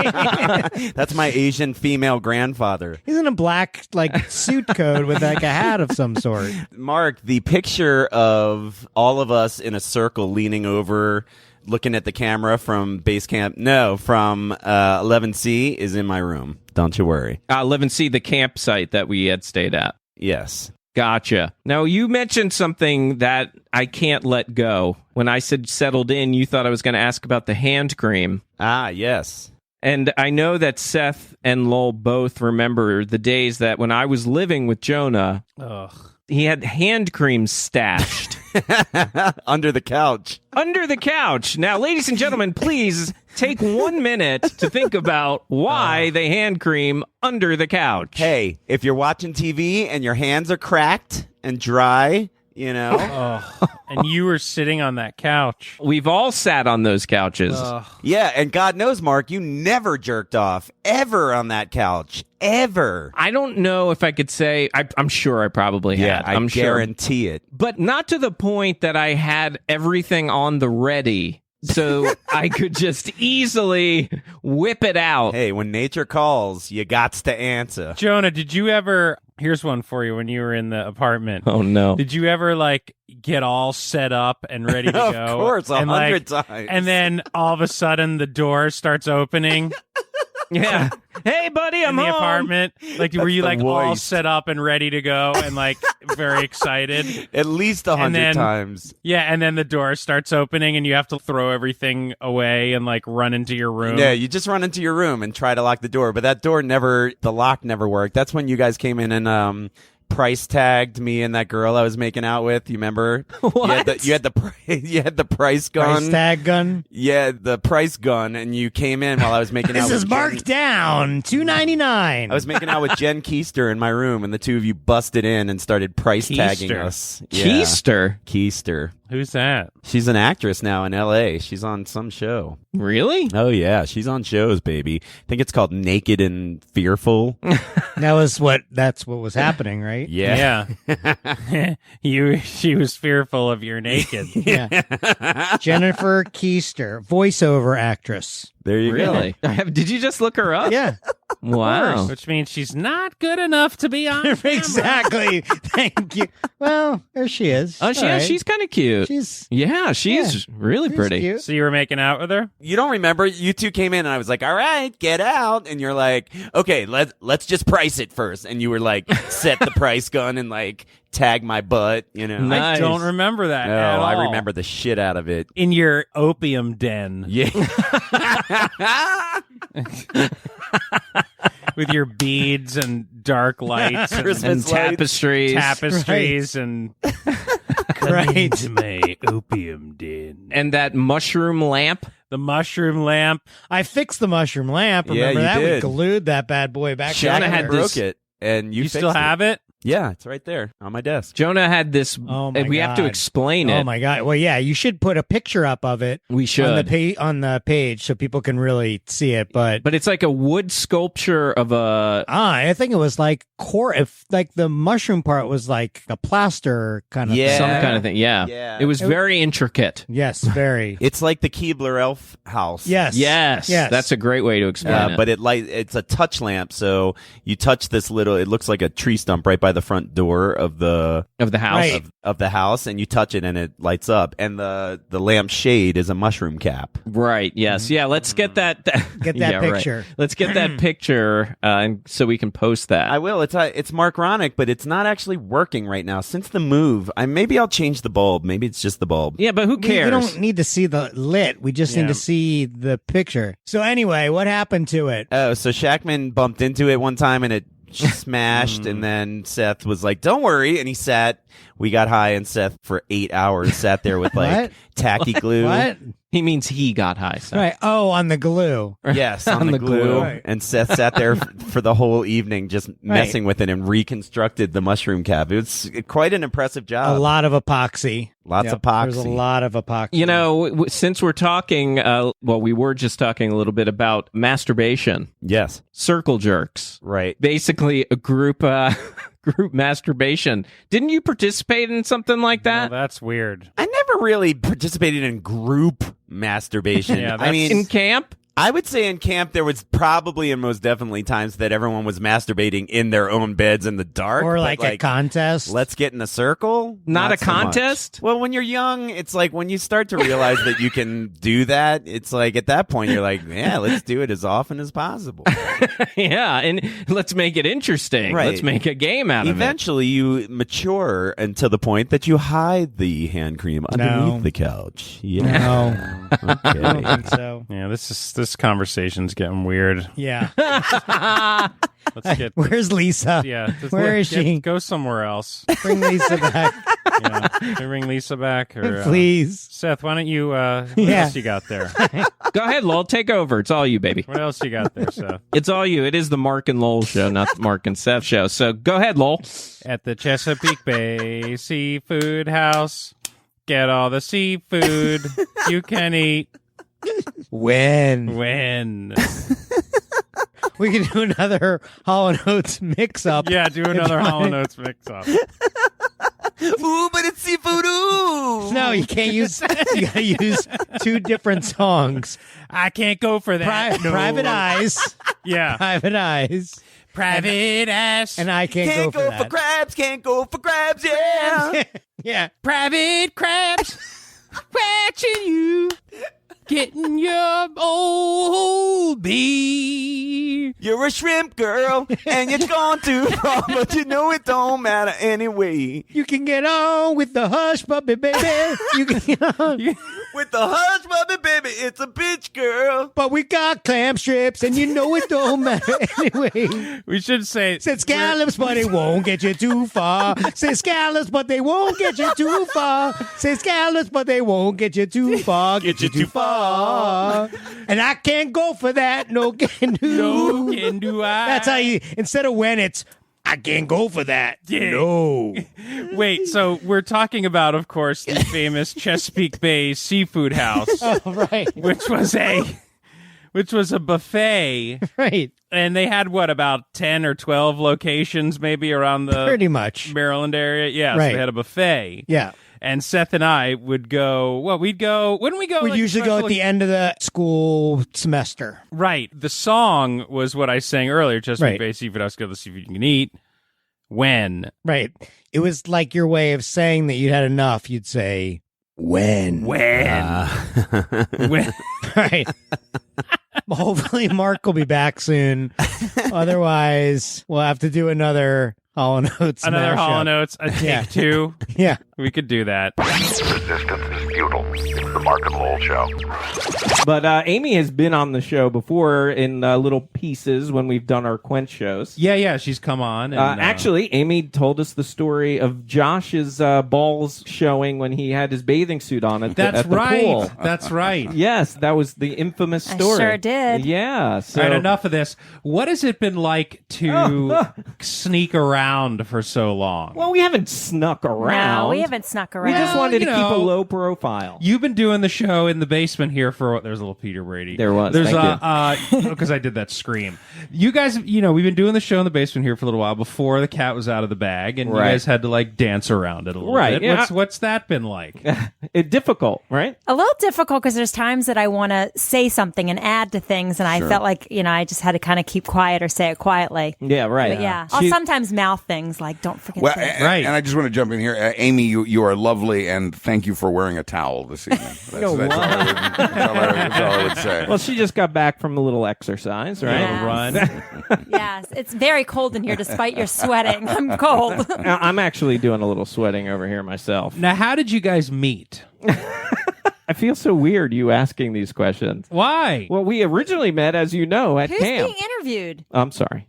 That's my Asian female grandfather. He's in a black suit coat with like a hat of some sort. Mark, the picture of all of us in a circle leaning over, looking at the camera from base camp, from 11C is in my room. Don't you worry. 11C, the campsite that we had stayed at. Yes. Gotcha. Now, you mentioned something that I can't let go. When I said settled in, you thought I was going to ask about the hand cream. Ah, yes. And I know that Seth and Lowell both remember the days that when I was living with Jonah, he had hand cream stashed. Under the couch. Under the couch. Now, ladies and gentlemen, please take 1 minute to think about why they hand cream under the couch. Hey, if you're watching TV and your hands are cracked and dry, you know. And you were sitting on that couch. We've all sat on those couches. Yeah, and God knows, Mark, you never jerked off ever on that couch. Ever. I don't know if I could say, I'm sure I probably had. I I'm guarantee it. But not to the point that I had everything on the ready. So I could just easily whip it out. Hey, when nature calls, you gots to answer. Jonah, did you ever... Here's one for you when you were in the apartment. Oh, no. Did you ever, get all set up and ready to go? Of course, 100 times. And then all of a sudden the door starts opening? Yeah. Hey, buddy, I'm in the home. apartment. Were you all worst. set up and ready to go and very excited? At least 100 times. Yeah, and then the door starts opening and you have to throw everything away and run into your room. Yeah, you just run into your room and try to lock the door, but that door the lock never worked. That's when you guys came in and price tagged me and that girl I was making out with. You remember? What? You had the price gun. Price tag gun. Yeah, the price gun, and you came in while I was making out. This with is marked down $2.99. I was making out with Jen Keister in my room, and the two of you busted in and started price tagging Keister. us. Yeah. Keister? Who's that? She's an actress now in L.A. She's on some show. Really? Oh, yeah. She's on shows, baby. I think it's called Naked and Fearful. That's what was happening, right? Yeah. She was fearful of your naked. Yeah. Jennifer Keister, voiceover actress. There you go. Really? Did you just look her up? Yeah. Wow. Which means she's not good enough to be on camera. Exactly. Thank you. Well, there she is. Oh, All right. she's kind of cute. She's really she's pretty. cute. So you were making out with her? You don't remember? You two came in, and I was like, all right, get out. And you're like, okay, let's just price it first. And you were like, set the price gun and tag my butt, you know. Nice. I don't remember that No, at all. I remember the shit out of it. In your opium den. Yeah. With your beads and dark lights and, Christmas And lights. tapestries and Right. to my opium den. And that mushroom lamp. The mushroom lamp. I fixed the mushroom lamp. Yeah, Remember you that? did. We glued that bad boy back Jonah together. had broke this- it, and you You fixed still it. have it? Yeah, it's right there on my desk. Jonah had this. Oh my we have to God. explain it. Oh my God. Well, yeah, you should put a picture up of it We should. on the page so people can really see it. But But it's like a wood sculpture of a. I think it was if the mushroom part was like a plaster kind of Yeah. Some thing. kind of thing. Yeah. Yeah. It was very intricate. Yes, very. It's like the Keebler Elf house. Yes. Yes. Yes. That's a great way to explain it. But it's a touch lamp, so you touch this little. It looks like a tree stump right by by the front door of the house Right. of the house, and you touch it and it lights up. And the lamp shade is a mushroom cap. Right. Yes. Yeah. Let's get that. Get that yeah, right. picture. Let's get that picture, and so we can post that. I will. It's Mark Ronick, but it's not actually working right now since the move. Maybe I'll change the bulb. Maybe it's just the bulb. Yeah, but who cares? We don't need to see the lit. We just need to see the picture. So anyway, what happened to it? Oh, so Shackman bumped into it one time and it smashed, and then Seth was like, "Don't worry," and he sat. We got high, and Seth for 8 hours sat there with like tacky glue. What? He means he got high. So. Right. Oh, on the glue. Yes, on the glue. Right. And Seth sat there for the whole evening just messing with it and reconstructed the mushroom cap. It was quite an impressive job. A lot of epoxy. Lots of epoxy. There's a lot of epoxy. You know, since we're talking, we were just talking a little bit about masturbation. Yes. Circle jerks. Right. Basically, a group masturbation. Didn't you participate in something like that? Well, that's weird. I never really participated in group masturbation. Yeah, I mean, in camp? I would say in camp there was probably and most definitely times that everyone was masturbating in their own beds in the dark. Or but like a contest. Let's get in a circle. Not a so much. contest? Well, when you're young, it's like when you start to realize that you can do that, it's like at that point you're like, yeah, let's do it as often as possible. Yeah, and let's make it interesting. Right. Let's make a game out of it. Eventually you mature until the point that you hide the hand cream underneath the couch. Yeah. No. Okay. I don't think so. Yeah, this conversation's getting weird. Yeah. Let's get. Where's Lisa? Yeah. Where is she? Go somewhere else. Bring Lisa back. Yeah. Can we bring Lisa back? Or, Please. Seth, why don't you, what else you got there? Go ahead, Lowell. Take over. It's all you, baby. What else you got there, Seth? It's all you. It is the Marc and Lowell show, not the Marc and Seth show. So go ahead, Lowell. At the Chesapeake Bay Seafood House, get all the seafood you can eat. When? We can do another Hall & Oates mix-up. Yeah, do another Hall & Oates mix-up. Ooh, but it's seafood. Ooh. No, you can't use. You gotta use two different songs. I can't go for that. Private Eyes. Yeah. Private Eyes. Private Ass. And I can't go for that. crabs. Can't go for crabs. Yeah. Yeah. Private Crabs. Watching you. Getting your old bee. You're a shrimp girl, and you're gone too far, but you know it don't matter anyway. You can get on with the hush puppy, baby. You can get on. With the hush puppy, baby, it's a bitch girl. But we got clam strips, and you know it don't matter anyway. We should say... Said scallops, but it won't get you too far. Say scallops, but they won't get you too far. Say scallops, but they won't get you too far. Get you too far. And I can't go for that. No can do. No can do I. That's how you, instead of when it's, I can't go for that. Yeah. No. Wait, so we're talking about, of course, the famous Chesapeake Bay Seafood House. Oh, right. Which was a buffet. Right. And they had, about 10 or 12 locations maybe around the Pretty much. Maryland area? Yeah, Right. so they had a buffet. Yeah. And Seth and I would go, wouldn't we go? We'd usually go at the end of the school semester. Right. The song was what I sang earlier, Chesapeake Right. Bay Seafood House, go to the seafood you can eat. When? Right. It was like your way of saying that you'd had enough. You'd say, when? When? When? Right. Hopefully Mark will be back soon. Otherwise, we'll have to do another Hall & Oates. Another Hall & mashup. Oates, a take two. Yeah. We could do that. Resistance is futile. It's the Marc and Lowell Show. But Amy has been on the show before in little pieces when we've done our Quench shows. Yeah, she's come on. And, actually, Amy told us the story of Josh's balls showing when he had his bathing suit on at the pool. That's right. Yes, that was the infamous story. I sure did. Yeah. So All right, enough of this. What has it been like to sneak around for so long? Well, we haven't snuck around. No, we haven't snuck We around. just wanted to you keep a know, low profile. You've been doing the show in the basement here for there's a little Peter Brady. There was. There's Thank because I did that scream. You guys, we've been doing the show in the basement here for a little while before the cat was out of the bag, and Right. you guys had to like dance around it a little Right, bit. yeah. What's that been like? Difficult, right? A little difficult because there's times that I want to say something and add to things, and I felt like I just had to kind of keep quiet or say it quietly. Yeah, right. But yeah, I'll sometimes mouth things like "Don't forget Well, this." and I just want to jump in here. Amy, you are lovely, and thank you for wearing a towel this evening. That's all I would say. Well, she just got back from a little exercise, right? Yes. Run. Yes, it's very cold in here despite your sweating. I'm cold. I'm actually doing a little sweating over here myself. Now, how did you guys meet? I feel so weird you asking these questions. Why? Well, we originally met, as you know, at Who's camp. being interviewed? I'm sorry.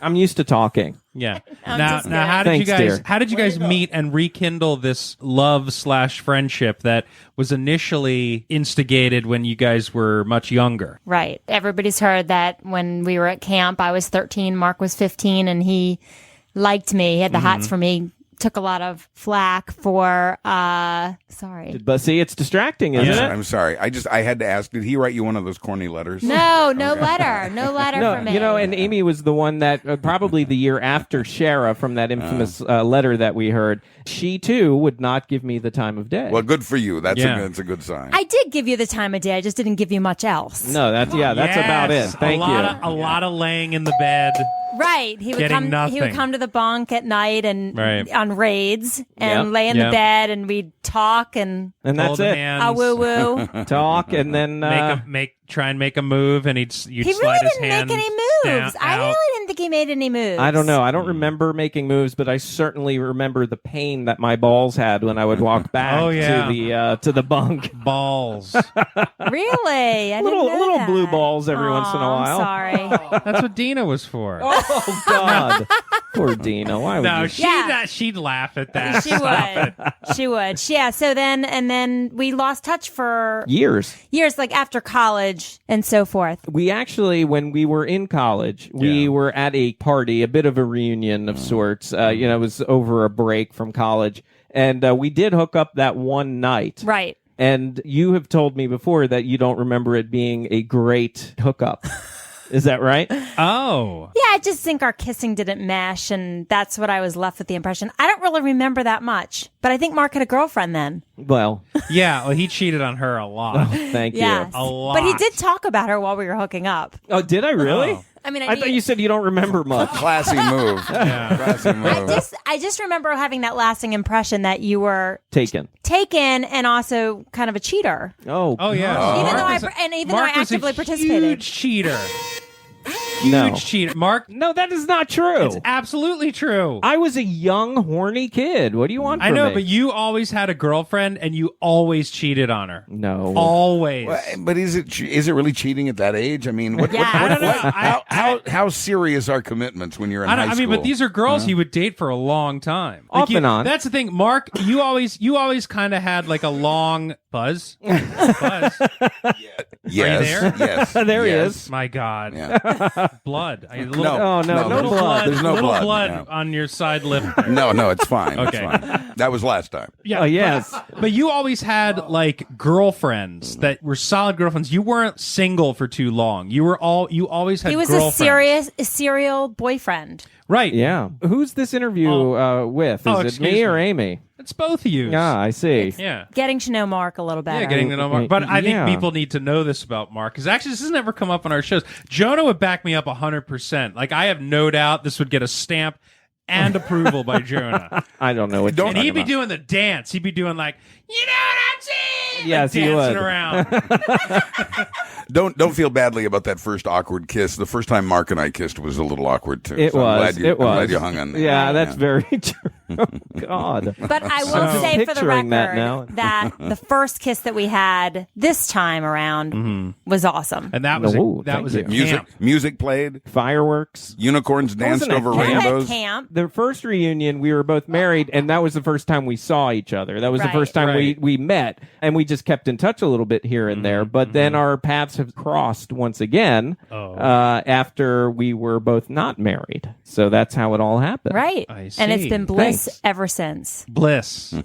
I'm used to talking. Yeah. I'm Now, just how kidding. did Thanks, dear. how did you guys meet and rekindle this love/friendship that was initially instigated when you guys were much younger? Right. Everybody's heard that when we were at camp, I was 13, Mark was 15, and he liked me. He had the hots for me. Took a lot of flack for sorry. But see, it's distracting, isn't it? I'm sorry. I had to ask. Did he write you one of those corny letters? No letter. No letter from me. And Amy was the one that probably the year after Shara from that infamous letter that we heard. She too would not give me the time of day. Well, good for you. That's a good sign. I did give you the time of day. I just didn't give you much else. No, that's about it. Thank you. A lot of laying in the bed. Right. He would Getting come. nothing. He would come to the bunk at night and on raids and Yep. lay in the bed, and we'd talk and And that's Hold it. hands. woo woo. Talk and then Try and make a move, and you'd He slide really his didn't hand make any moves. down, I out. really didn't think he made any moves. I don't know. I don't remember making moves, but I certainly remember the pain that my balls had when I would walk back to the bunk. Balls. Really? I didn't know little that. blue balls every once in a while. I'm sorry. That's what Dina was for. Oh God, poor Dina. Why would No, you? she'd laugh at that. She would. She would. Yeah. So then we lost touch for Years. like after college and so forth. We actually, when we were in college, we were at a party, a bit of a reunion of sorts. It was over a break from college, and we did hook up that one night. Right. And you have told me before that you don't remember it being a great hookup. Is that right? Oh. Yeah, I just think our kissing didn't mesh, and that's what I was left with the impression. I don't really remember that much, but I think Mark had a girlfriend then. Well, yeah. Well, he cheated on her a lot. Thank Yes. you. A lot. But he did talk about her while we were hooking up. Oh, did I really? Oh. I mean, I thought you said you don't remember much. Classy move. Classy move. I just remember having that lasting impression that you were Taken and also kind of a cheater. Oh yeah. Even though Mark I was a actively participated. Huge cheater. No. Huge cheater. Mark. No, that is not true. It's absolutely true. I was a young, horny kid. What do you want from I know, me? but you always had a girlfriend, and you always cheated on her. No. Always. Well, but is it really cheating at that age? I mean, how serious are commitments when you're in high school? But these are girls you would date for a long time. Off and on. That's the thing, Mark. You always kind of had like a long buzz. Buzz. Yes. Are you there? Yes. There he is. My God. Yeah. Blood. No blood. There's no little blood. on your side lip. There. No, it's fine. Okay. It's fine. That was last time. Yeah. Oh, yes. But you always had like girlfriends that were solid girlfriends. You weren't single for too long. You always had He was girlfriends. a serial boyfriend. Right. Yeah. Who's this interview with? Is it excuse me or me. Amy? It's both of you. Yeah, I see. Yeah. Getting to know Mark a little better. Yeah, getting to know Mark. But I think Yeah. people need to know this about Mark, because actually this has never come up on our shows. Jonah would back me up 100%. Like, I have no doubt this would get a stamp and approval by Jonah. I don't know what And he'd be doing the dance. He'd be doing like, you know what I'm saying? Yes, like he dancing would. around. Don't feel badly about that first awkward kiss. The first time Mark and I kissed was a little awkward too. It so was. I'm glad you hung on there. Yeah, that's very true. God. But I will I'm say for the picturing record that now. the first kiss that we had this time around was awesome. And that was thank a you. camp. Music played. Fireworks. Unicorns danced Wasn't it over camp? rainbows. Camp. The first reunion, we were both married, and that was the first time we saw each other. That was the Right. first time Right. we met, and we just kept in touch a little bit here and there. But then our paths have crossed once again after we were both not married. So that's how it all happened. Right. I And it's see. been bliss ever since. Bliss. No.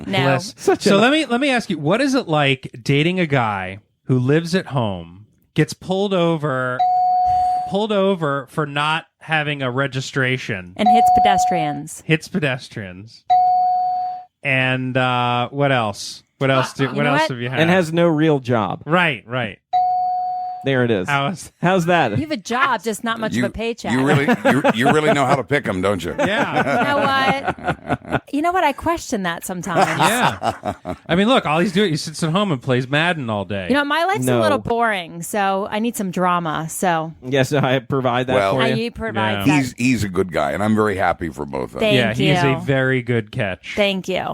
Bliss. So let me ask you, what is it like dating a guy who lives at home, gets pulled over for not having a registration, And hits pedestrians. And what else? What else have you had? And has no real job. Right. There it is. How's that? You have a job, just not much of a paycheck. You really know how to pick them, don't you? Yeah. You know what? I question that sometimes. Yeah. I mean, look, all he's doing, he sits at home and plays Madden all day. You know, my life's a little boring, so I need some drama. So yes, I provide that for you. You provide that. He's a good guy, and I'm very happy for both of them. Thank you. He's a very good catch. Thank you.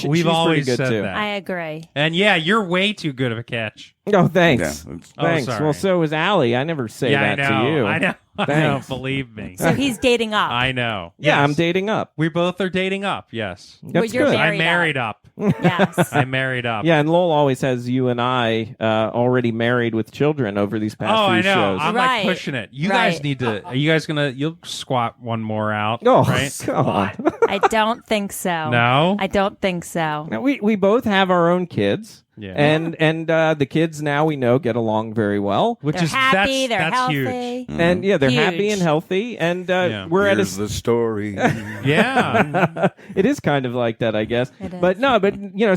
We've always good said too. that. I agree. And yeah, you're way too good of a catch. Oh, thanks. Oh, Thanks. sorry. Well, so is Allie. I never say Yeah, that I know. to you. I know. I know. Thanks. Believe me. So he's dating up. I know. Yeah, Yes. I'm dating up. We both are dating up. Yes. That's you're good. I'm married married up. Yes. I'm married up. Yeah, and Lowell always has you and I already married with children over these past Oh, few I know. shows. I'm Right. like pushing it. You Right. guys need to. Are you guys you'll squat one more out? Oh, right? God. I don't think so. No? I don't think so. Now, we both have our own kids. Yeah. And the kids now we know get along very well. Which They're is happy. They're that's healthy. huge. And yeah, they're happy Huge. and healthy. And we're Here's at the story. Yeah. it is kind of like that, I guess. It is. But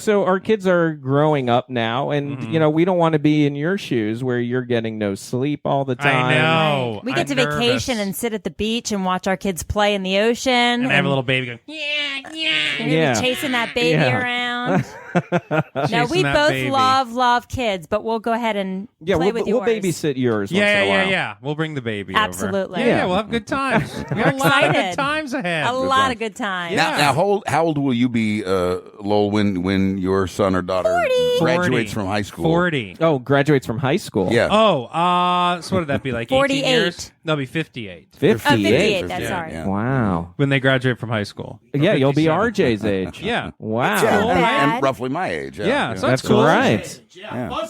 so our kids are growing up now, and we don't want to be in your shoes where you're getting no sleep all the time. I know. We get I'm to vacation nervous. and sit at the beach and watch our kids play in the ocean. And I have a little baby going. You're gonna be chasing that baby Yeah. around. No, Chasing we that both baby. love kids, but we'll go ahead and play we'll with yours. babysit yours. once in a while. Yeah. We'll bring the baby Absolutely. over. Yeah, we'll have good times. We got a lot of good excited. times ahead. A lot of good times. Now, how old will you be, Lowell, when your son or daughter 40. graduates from high school? 40. Oh, graduates from high school. Yeah. Oh, so what would that be, like 18 48. years? They'll be 58. 58, that's Yeah, sorry. yeah. Wow. When they graduate from high school. Yeah, you'll be 57. RJ's age. Yeah. Wow. Yeah, Cool. and Bad. roughly my age. Yeah, so That's cool. right. Yeah.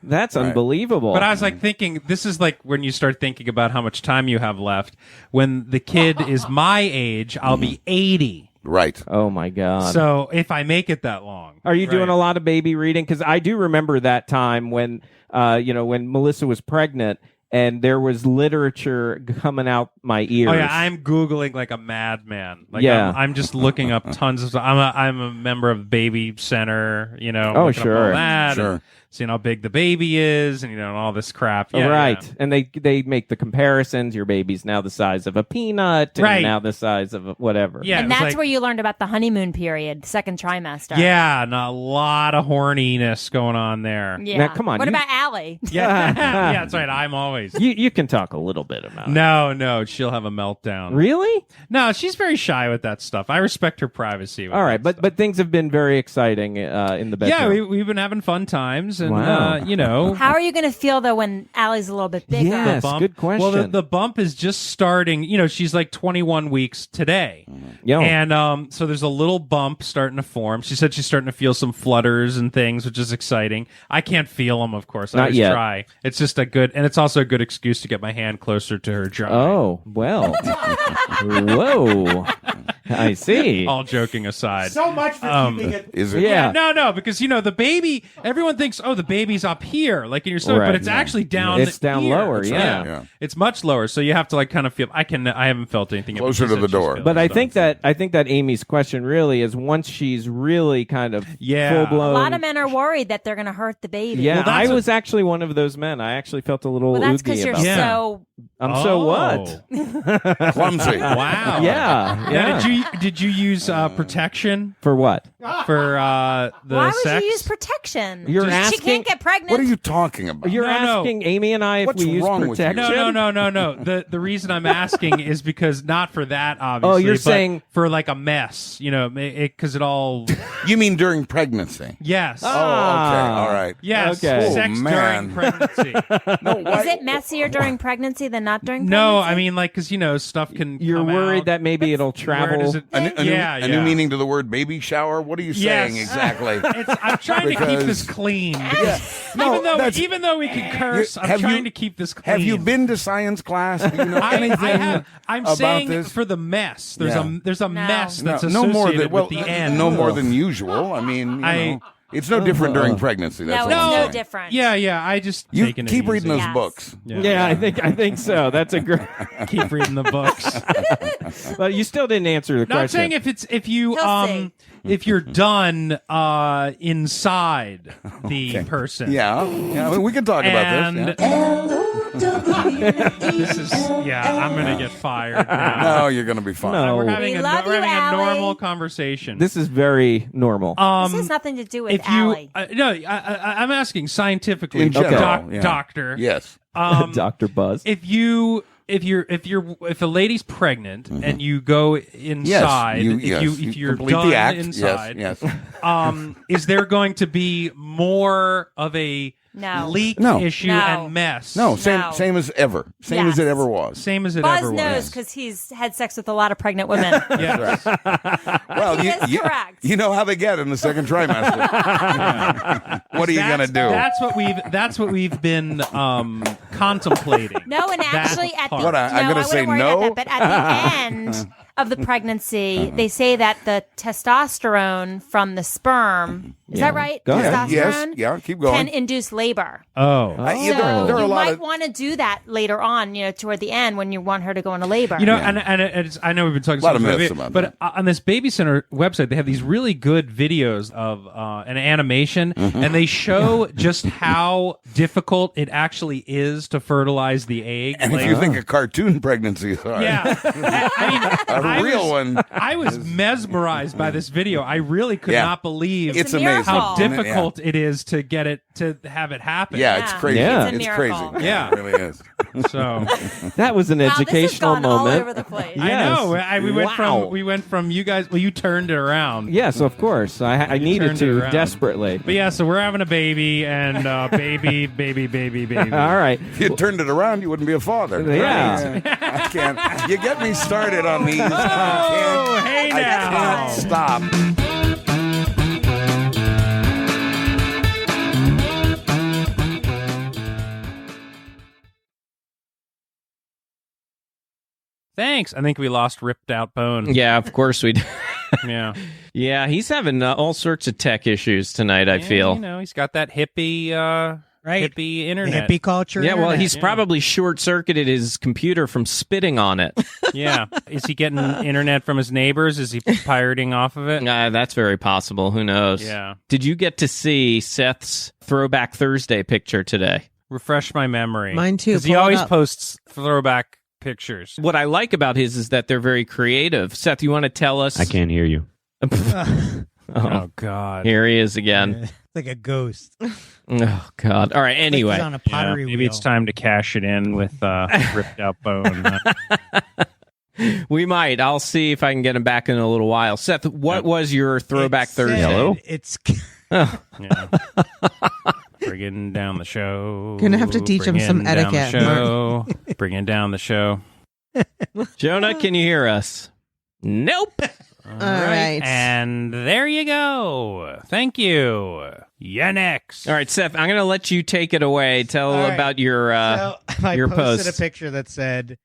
That's Right. unbelievable. But I was like thinking, this is like when you start thinking about how much time you have left. When the kid is my age, I'll be 80. Right. Oh my God. So if I make it that long. Are you doing Right. a lot of baby reading? Because I do remember that time when, when Melissa was pregnant and there was literature coming out my ears. Oh yeah, I'm Googling like a madman. Like Yeah. I'm just looking up tons of stuff. I'm a member of Baby Center, Oh, looking up all sure. that, Sure. and seeing how big the baby is, and all this crap. Oh, Yeah, right. yeah. And they make the comparisons. Your baby's now the size of a peanut, and Right. now the size of a whatever. Yeah, And it was that's like- where you learned about the honeymoon period, second trimester. Yeah, and a lot of horniness going on there. Yeah. Now, come on, What you- about Allie? Yeah, yeah, that's right. I'm always. You can talk a little bit about it. No, she'll have a meltdown. Really? No, she's very shy with that stuff. I respect her privacy. With All right, that but things have been very exciting in the bedroom. yeah, we've been having fun times, and Wow. How are you going to feel though when Allie's a little bit bigger? Yes, bump. good question. Well, the bump is just starting. She's like 21 weeks today. Yo. And so there's a little bump starting to form. She said she's starting to feel some flutters and things, which is exciting. I can't feel them, of course. I Not always yet. try. It's just and it's also a good excuse to get my hand closer to her jaw. Oh, well. Whoa. I see. All joking aside. So much for keeping it. Is it? Yeah. No, because the baby. Everyone thinks, the baby's up here, like in your stomach, Right. but it's actually down. It's down here. lower, It's- yeah. Yeah. It's much lower, so you have to kind of feel. I haven't felt anything yet, but Closer she to said the she's door. feeling But I stuff. think that Amy's question really is once she's really kind of Yeah. full blown. A lot of men are worried that they're going to hurt the baby. Yeah, Well, that's I was actually one of those men. I actually felt a little Well, that's oogie because you're about Yeah. so. I'm so what? Clumsy. Wow. Yeah, yeah. Now, did you use protection For what? for the Why would sex? you use protection? You're She asking- can't get pregnant. What are you talking about? You're No. asking Amy and I if What's we use wrong with you? protection? No. The reason I'm asking is because not for that, obviously. Oh, you're but saying- for like a mess, because it all. You mean during pregnancy? Yes. Oh, okay. All right. Yes. Okay. Sex Oh, man. during pregnancy. Is it messier during pregnancy than not during pregnancy? No, I mean because stuff can. You're come worried out. that maybe it'll Where travel. does it? A new yeah. meaning to the word baby shower? What are you saying Yes. exactly? I'm trying to keep Because- this clean. Even though we can curse, I'm trying to keep this clean. Have you been to science class? Do you know anything I'm about saying this? for the mess. There's a mess that's no more associated than with the end. No more than usual. I mean, you know, it's no different during pregnancy. That's no, all it's I'm no saying. different. Yeah. I just You taking it keep easy. reading those books. Yeah, I think so. That's a great. Keep reading the books. But you still didn't answer the No, I'm question. saying if you're done inside the person. Yeah, I mean, we can talk about this. This is I'm gonna get fired now. No, you're gonna be fine. No. We're having, We a, love we're you, having a Allie. normal conversation. This is very normal. This has nothing to do with if you Allie. I'm asking scientifically, In general, doctor. Yes. Dr. Buzz. If a lady's pregnant and you go inside, if you're complete done the act. inside, Yes. is there going to be more of a leak issue and mess? No, same as ever. Same as it ever was. Same as it Buzz ever was. knows because he's had sex with a lot of pregnant women. Yes. Well, He is correct. you know how they get in the second trimester. What are you gonna do? That's what we've been contemplating. No, and actually, at the What, I'm no, gonna I say wouldn't worry no? about that, but at the end of the pregnancy, they say that the testosterone from the sperm is that right? Go ahead. Testosterone Yes. Keep going. can induce labor. Oh. So there are a you lot might of want to do that later on, toward the end when you want her to go into labor. And it's, I know we've been talking A lot so of much myths about it, about but on this Baby Center website, they have these really good videos of an animation, and they show just how difficult it actually is to fertilize the egg. And if you think a cartoon pregnancy is hard, I a real one. I was mesmerized by this video. I really could Yeah. not believe It's amazing how isn't it? difficult it is to get it to have it happen. Yeah, it's crazy. Yeah. It's a It's crazy. miracle. Yeah. It really is. So That was an Wow, this has educational gone all moment. over the place. I know. Wow. We went from you guys. Well, you turned it around. Yes, of course. I needed turned it to around. desperately. But yeah, so we're having a baby, and baby. All right. If you turned it around, you wouldn't be a father. Yeah. I can't. You get me started on these. Oh, hey I now. can't stop. Thanks. I think we lost Ripped Out Bone. Yeah, of course we did. Yeah. Yeah, he's having all sorts of tech issues tonight, I feel. He's got that hippie, hippie internet. The hippie culture. Yeah, well, internet. he's probably short-circuited his computer from spitting on it. Yeah. Is he getting internet from his neighbors? Is he pirating off of it? That's very possible. Who knows? Yeah. Did you get to see Seth's Throwback Thursday picture today? Refresh my memory. Mine too. Because he Pull it always up. posts throwback pictures. What I like about his is that they're very creative. Seth, you want to tell us? I can't hear you. Oh, God. Here he is again. It's like a ghost. Oh, God. All right, anyway. He's on a pottery maybe wheel. it's time to cash it in with Ripped Out Bone. We might. I'll see if I can get him back in a little while. Seth, what was your Throwback Thursday? Hello? It's Yeah. Bringing down the show. Gonna have to teach him some Bringing down the etiquette, show. Bringing down the show. Jonah, can you hear us? Nope. All right. And there you go. Thank you. You're next. All right, Seth, I'm going to let you take it away. Tell All right. about your So I your posted post. a picture that said,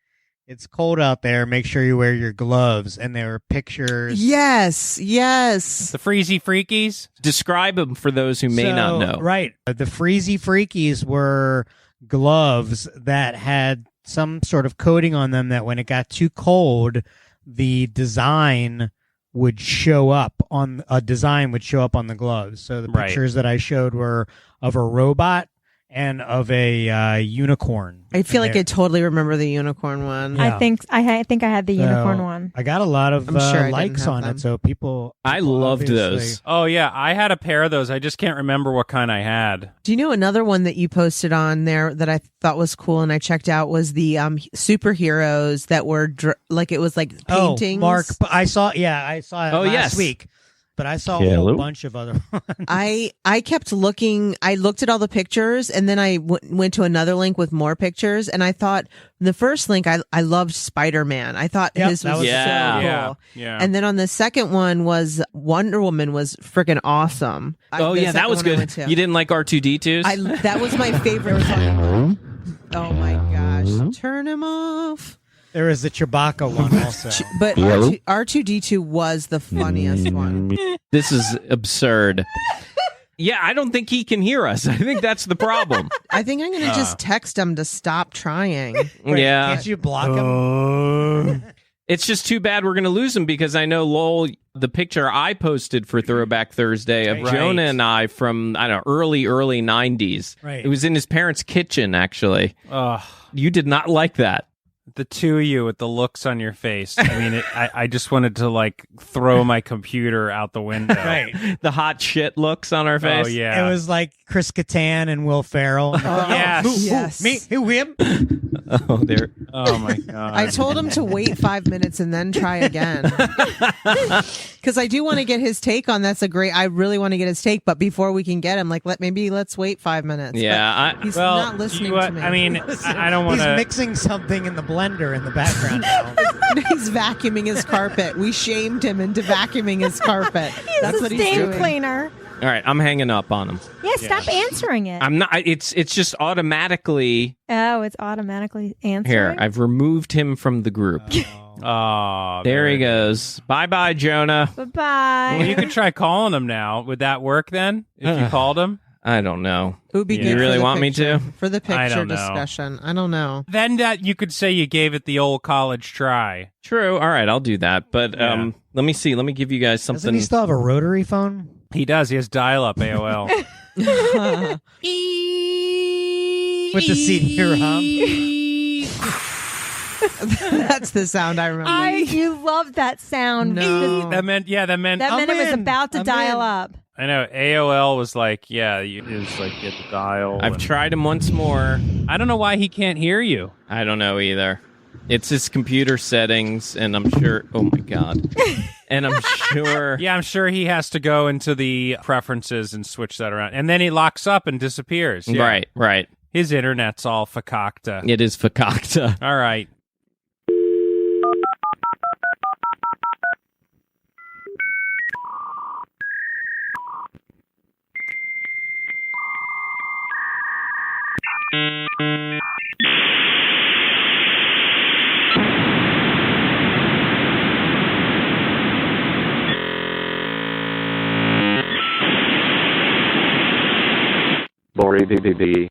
"It's cold out there. Make sure you wear your gloves." And there were pictures. Yes. The Freezy Freakies. Describe them for those who may not know. Right. The Freezy Freakies were gloves that had some sort of coating on them that when it got too cold, the design would show up on the gloves. So the Right. pictures that I showed were of a robot and of a unicorn. I feel like There. I totally remember the unicorn one. Yeah. I think I had the So, unicorn one. I got a lot of I'm sure I didn't likes have on them. it, so people I loved obviously- those. Oh, yeah. I had a pair of those. I just can't remember what kind I had. Do you know another one that you posted on there that I thought was cool and I checked out was the superheroes that were like it was like paintings. Oh, Mark, I saw it Oh, last yes. week. but I saw a whole bunch of other ones. I kept looking. I looked at all the pictures, and then I went to another link with more pictures, and I thought the first link I loved Spider-Man. I thought his was so cool. Yeah. And then on the second one was Wonder Woman was freaking awesome. Oh The yeah, that second was one I good. went to. You didn't like R2D2s? That was my favorite one. Oh my gosh! Turn him off. There is the Chewbacca one also. But R2D2 was the funniest one. This is absurd. Yeah, I don't think he can hear us. I think that's the problem. I think I'm going to just text him to stop trying. Yeah. Can't you block him? It's just too bad we're going to lose him because I know, Lowell, the picture I posted for Throwback Thursday of Jonah and I from, I don't know, early 90s. Right. It was in his parents' kitchen, actually. You did not like that. The two of you with the looks on your face. I mean, I just wanted to like throw my computer out the window. Right. The hot shit looks on our face. Oh, yeah. It was like Chris Kattan and Will Ferrell. Yes. Me? Who, him? Oh, there. Oh, my God. I told him to wait 5 minutes and then try again. Because I do want to get his take on I really want to get his take, but before we can get him, like, let's wait 5 minutes. Yeah. But he's not listening to me. I mean, I don't want to. He's mixing something in the blender in the background now. He's vacuuming his carpet. We shamed him into vacuuming his carpet. That's what he's Steam doing. cleaner. All right, I'm hanging up on him. Yeah, stop answering it. I'm not. It's just automatically. Oh, it's automatically answering. Here, I've removed him from the group. Oh, there he goes. Bye, Jonah. Bye-bye. Well, you could try calling him now. Would that work then? If you called him? I don't know. It would be good. You really for the want picture, me to? For the I picture don't know. discussion. I don't know. Then that you could say you gave it the old college try. True. All right, I'll do that. But let me see. Let me give you guys Doesn't something. he still have a rotary phone? He does. He has dial-up AOL. With the CD-ROM? That's the sound I remember. You love that sound. No. That meant That meant it was about to dial up. I know. AOL was like, it was like you had to dial. I've tried him once more. I don't know why he can't hear you. I don't know either. It's his computer settings, and I'm sure. Oh my God. And I'm sure. Yeah, I'm sure he has to go into the preferences and switch that around, and then he locks up and disappears. Yeah. Right. His internet's all fakakta. It is fakakta. All right. Lori BBB.